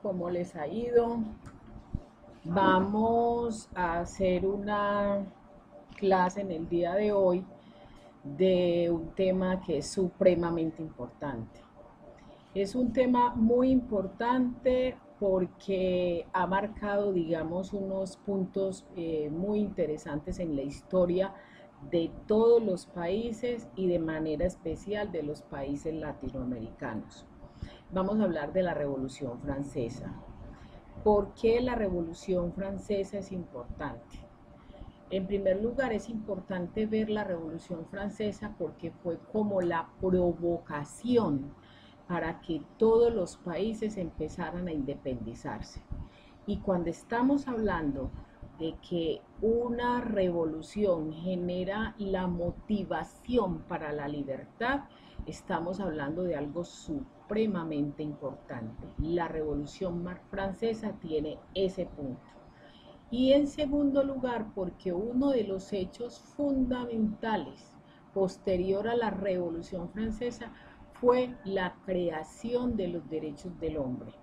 ¿Cómo les ha ido? Vamos a hacer una clase en el día de hoy de un tema que es supremamente importante. Es un tema muy importante porque ha marcado, digamos, unos puntos muy interesantes en la historia de todos los países y de manera especial de los países latinoamericanos. Vamos a hablar de la Revolución Francesa. ¿Por qué la Revolución Francesa es importante? En primer lugar, es importante ver la Revolución Francesa porque fue como la provocación para que todos los países empezaran a independizarse. Y cuando estamos hablando de que una revolución genera la motivación para la libertad, estamos hablando de algo supremamente importante. La Revolución Francesa tiene ese punto. Y en segundo lugar, porque uno de los hechos fundamentales posterior a la Revolución Francesa fue la creación de los derechos del hombre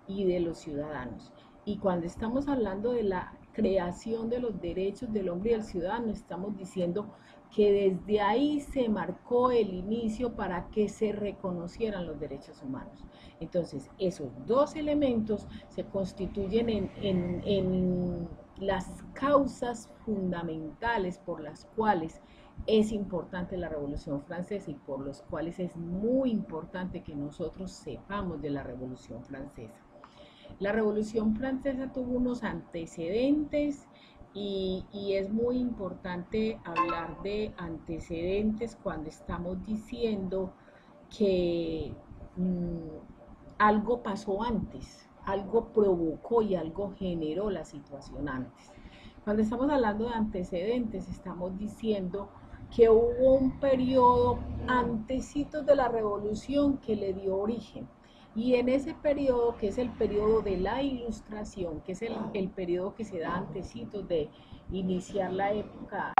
y de los ciudadanos. Y cuando estamos hablando de la creación de los derechos del hombre y del ciudadano, estamos diciendo que desde ahí se marcó el inicio para que se reconocieran los derechos humanos. Entonces, esos dos elementos se constituyen en las causas fundamentales por las cuales es importante la Revolución Francesa y por los cuales es muy importante que nosotros sepamos de la Revolución Francesa. La Revolución Francesa tuvo unos antecedentes y es muy importante hablar de antecedentes cuando estamos diciendo que algo pasó antes, algo provocó y algo generó la situación antes. Cuando estamos hablando de antecedentes, estamos diciendo que hubo un periodo antecitos de la revolución que le dio origen. Y en ese periodo, que es el periodo de la Ilustración, que es el periodo que se da antecitos de iniciar la época,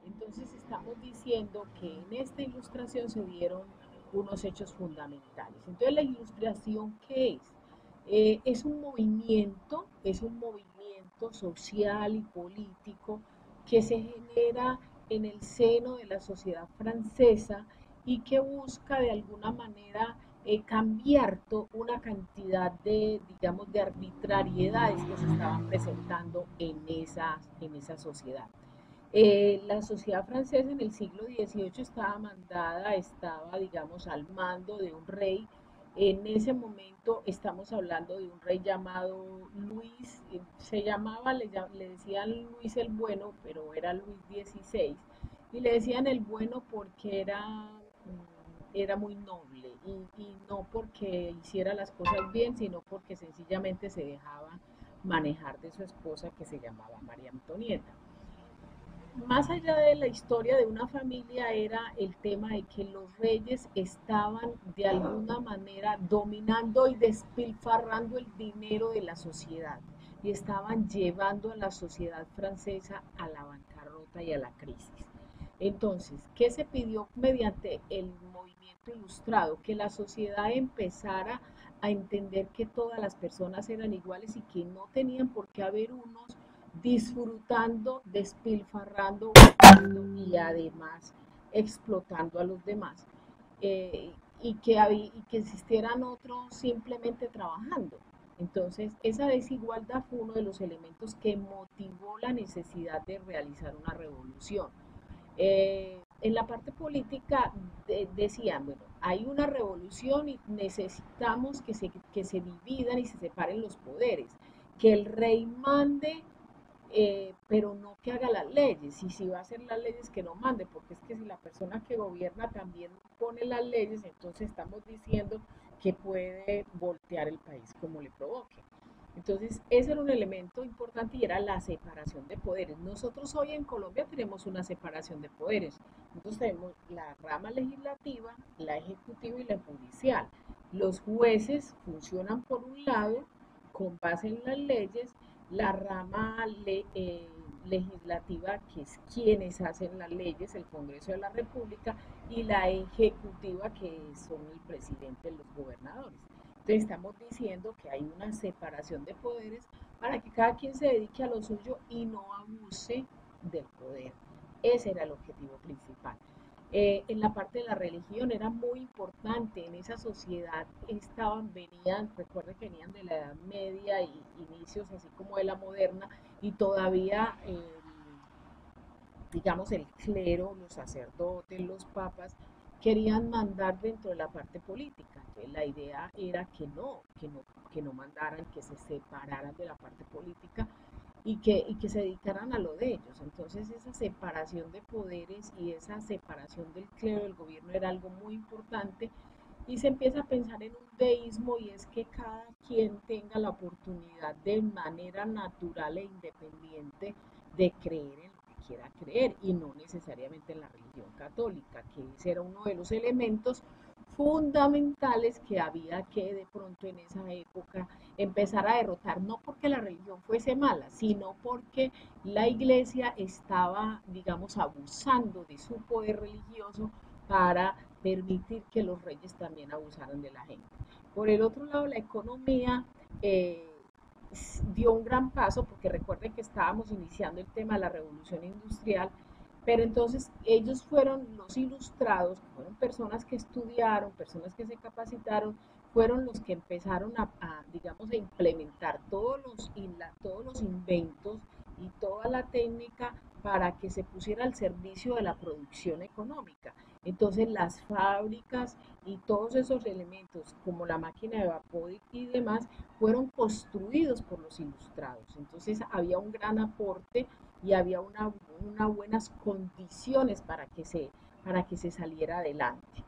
entonces estamos diciendo que en esta ilustración se dieron unos hechos fundamentales. Entonces la ilustración, ¿qué es? Es un movimiento social y político que se genera en el seno de la sociedad francesa y que busca de alguna manera cambiar una cantidad de, digamos, de arbitrariedades que se estaban presentando en esa sociedad. La sociedad francesa en el siglo XVIII estaba mandada, estaba, digamos, al mando de un rey. En ese momento estamos hablando de un rey llamado Luis, se llamaba, le decían Luis el Bueno, pero era Luis XVI, y le decían el bueno porque era muy noble, y no porque hiciera las cosas bien, sino porque sencillamente se dejaba manejar de su esposa que se llamaba María Antonieta. Más allá de la historia de una familia era el tema de que los reyes estaban de alguna manera dominando y despilfarrando el dinero de la sociedad y estaban llevando a la sociedad francesa a la bancarrota y a la crisis. Entonces, ¿qué se pidió mediante el movimiento ilustrado? Que la sociedad empezara a entender que todas las personas eran iguales y que no tenían por qué haber unos disfrutando, despilfarrando y además explotando a los demás. Y que existieran otros simplemente trabajando. Entonces, esa desigualdad fue uno de los elementos que motivó la necesidad de realizar una revolución. En la parte política decían, bueno, hay una revolución y necesitamos que se dividan y se separen los poderes, que el rey mande, pero no que haga las leyes, y si va a hacer las leyes que no mande, porque es que si la persona que gobierna también pone las leyes, entonces estamos diciendo que puede voltear el país como le provoque. Entonces, ese era un elemento importante y era la separación de poderes. Nosotros hoy en Colombia tenemos una separación de poderes. Nosotros tenemos la rama legislativa, la ejecutiva y la judicial. Los jueces funcionan por un lado con base en las leyes, la rama legislativa, que es quienes hacen las leyes, el Congreso de la República, y la ejecutiva, que son el presidente y los gobernadores. Entonces estamos diciendo que hay una separación de poderes para que cada quien se dedique a lo suyo y no abuse del poder. Ese era el objetivo principal. En la parte de la religión era muy importante. En esa sociedad venían, recuerden que venían de la Edad Media y inicios así como de la moderna, y todavía digamos, el clero, los sacerdotes, los papas, querían mandar dentro de la parte política. Entonces, la idea era que no mandaran, que se separaran de la parte política y que se dedicaran a lo de ellos. Entonces, esa separación de poderes y esa separación del clero del gobierno era algo muy importante, y se empieza a pensar en un deísmo, y es que cada quien tenga la oportunidad de manera natural e independiente de creer en lo que quiera creer, y no necesariamente en la religión católica, que ese era uno de los elementos fundamentales que había que de pronto en esa época empezar a derrotar, no porque la religión fuese mala, sino porque la iglesia estaba, digamos, abusando de su poder religioso para permitir que los reyes también abusaran de la gente. Por el otro lado, la economía dio un gran paso, porque recuerden que estábamos iniciando el tema de la revolución industrial, pero entonces ellos fueron los ilustrados, fueron personas que estudiaron, personas que se capacitaron, fueron los que empezaron digamos, a implementar todos los inventos y toda la técnica para que se pusiera al servicio de la producción económica. Entonces las fábricas y todos esos elementos, como la máquina de vapor y demás, fueron construidos por los ilustrados. Entonces había un gran aporte y había buenas condiciones para que se saliera adelante.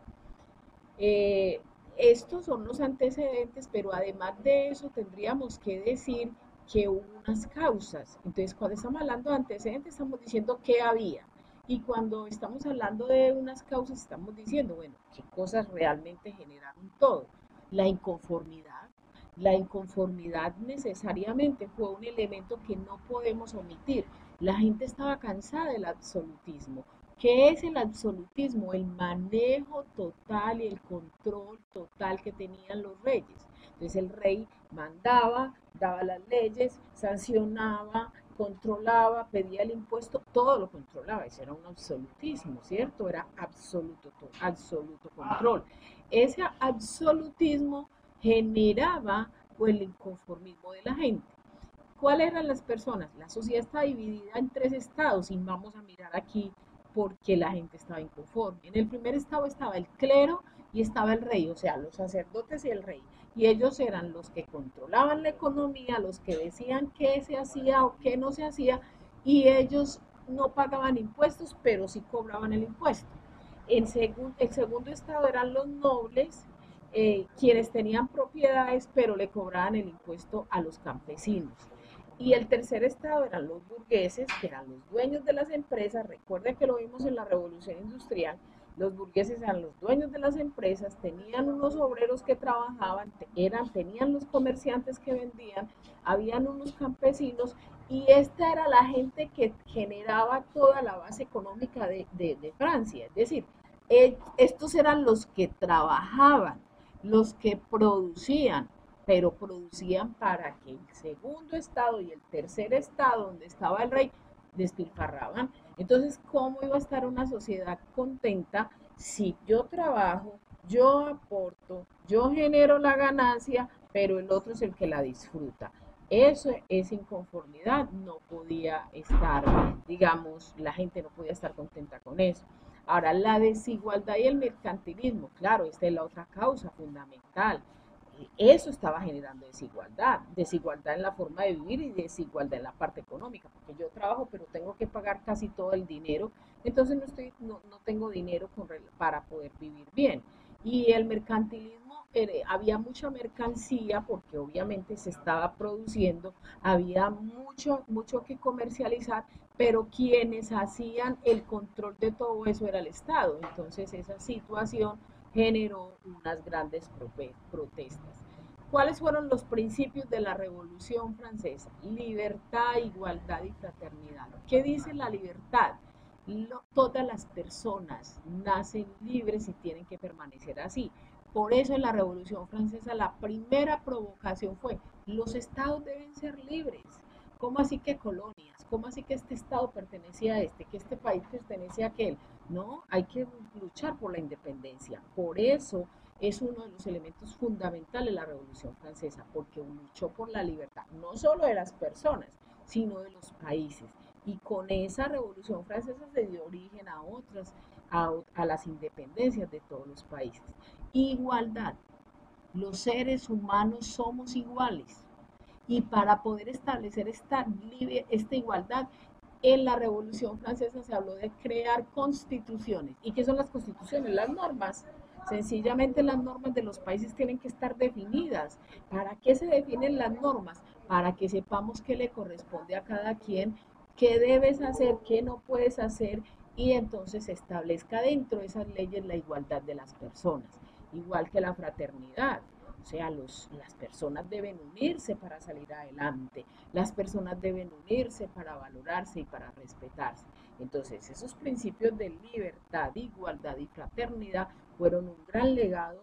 Eh, Estos son los antecedentes, pero además de eso tendríamos que decir que hubo unas causas. Entonces, cuando estamos hablando de antecedentes, estamos diciendo qué había. Y cuando estamos hablando de unas causas, estamos diciendo, bueno, qué cosas realmente generaron todo. La inconformidad. La inconformidad necesariamente fue un elemento que no podemos omitir. La gente estaba cansada del absolutismo. ¿Qué es el absolutismo? El manejo total y el control total que tenían los reyes. Entonces el rey mandaba, daba las leyes, sancionaba, controlaba, pedía el impuesto, todo lo controlaba. Eso era un absolutismo, ¿cierto? Era absoluto control. Ese absolutismo generaba pues, el inconformismo de la gente. ¿Cuáles eran las personas? La sociedad está dividida en tres estados, y vamos a mirar aquí por qué la gente estaba inconforme. En el primer estado estaba el clero y estaba el rey, o sea, los sacerdotes y el rey. Y ellos eran los que controlaban la economía, los que decían qué se hacía o qué no se hacía, y ellos no pagaban impuestos, pero sí cobraban el impuesto. El segundo estado eran los nobles, quienes tenían propiedades, pero le cobraban el impuesto a los campesinos. Y el tercer estado eran los burgueses, que eran los dueños de las empresas. Recuerden que lo vimos en la revolución industrial. Los burgueses eran los dueños de las empresas, tenían unos obreros que trabajaban, tenían los comerciantes que vendían, habían unos campesinos, y esta era la gente que generaba toda la base económica de Francia. Es decir, estos eran los que trabajaban, los que producían, pero producían para que el segundo estado y el tercer estado, donde estaba el rey, despilfarraban. Entonces, ¿cómo iba a estar una sociedad contenta si yo trabajo, yo aporto, yo genero la ganancia, pero el otro es el que la disfruta? Eso es inconformidad, no podía estar, digamos, la gente no podía estar contenta con eso. Ahora, la desigualdad y el mercantilismo, claro, esta es la otra causa fundamental. Eso estaba generando desigualdad, desigualdad en la forma de vivir y desigualdad en la parte económica, porque yo trabajo pero tengo que pagar casi todo el dinero, entonces no tengo dinero para poder vivir bien. Y el mercantilismo, había mucha mercancía porque obviamente se estaba produciendo, había mucho que comercializar, pero quienes hacían el control de todo eso era el Estado. Entonces esa situación generó unas grandes protestas. ¿Cuáles fueron los principios de la Revolución Francesa? Libertad, igualdad y fraternidad. ¿Qué dice la libertad? Todas las personas nacen libres y tienen que permanecer así. Por eso en la Revolución Francesa la primera provocación fue, los estados deben ser libres. ¿Cómo así que colonias? ¿Cómo así que este estado pertenece a este? ¿Que este país pertenece a aquel? No, hay que luchar por la independencia. Por eso es uno de los elementos fundamentales de la Revolución Francesa, porque luchó por la libertad, no solo de las personas, sino de los países. Y con esa Revolución Francesa se dio origen a otras, a las independencias de todos los países. Igualdad. Los seres humanos somos iguales. Y para poder establecer esta igualdad, en la Revolución Francesa se habló de crear constituciones. ¿Y qué son las constituciones? Las normas. Sencillamente las normas de los países tienen que estar definidas. ¿Para qué se definen las normas? Para que sepamos qué le corresponde a cada quien, qué debes hacer, qué no puedes hacer, y entonces se establezca dentro de esas leyes la igualdad de las personas, igual que la fraternidad. O sea, las personas deben unirse para salir adelante, las personas deben unirse para valorarse y para respetarse. Entonces, esos principios de libertad, igualdad y fraternidad fueron un gran legado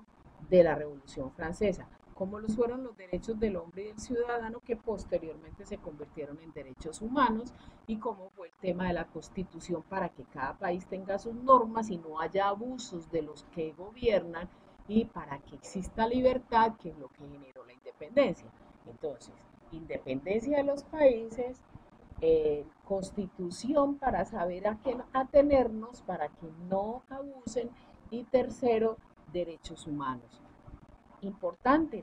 de la Revolución Francesa, como los fueron los derechos del hombre y del ciudadano, que posteriormente se convirtieron en derechos humanos, y como fue el tema de la Constitución para que cada país tenga sus normas y no haya abusos de los que gobiernan, y para que exista libertad, que es lo que generó la independencia. Entonces, independencia de los países, constitución para saber a qué atenernos, para que no abusen, y tercero, derechos humanos. Importante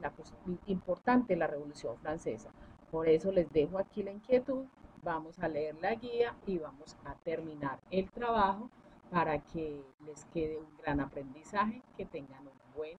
la Revolución Francesa. Por eso les dejo aquí la inquietud, vamos a leer la guía y vamos a terminar el trabajo para que les quede un gran aprendizaje, que tengan un buen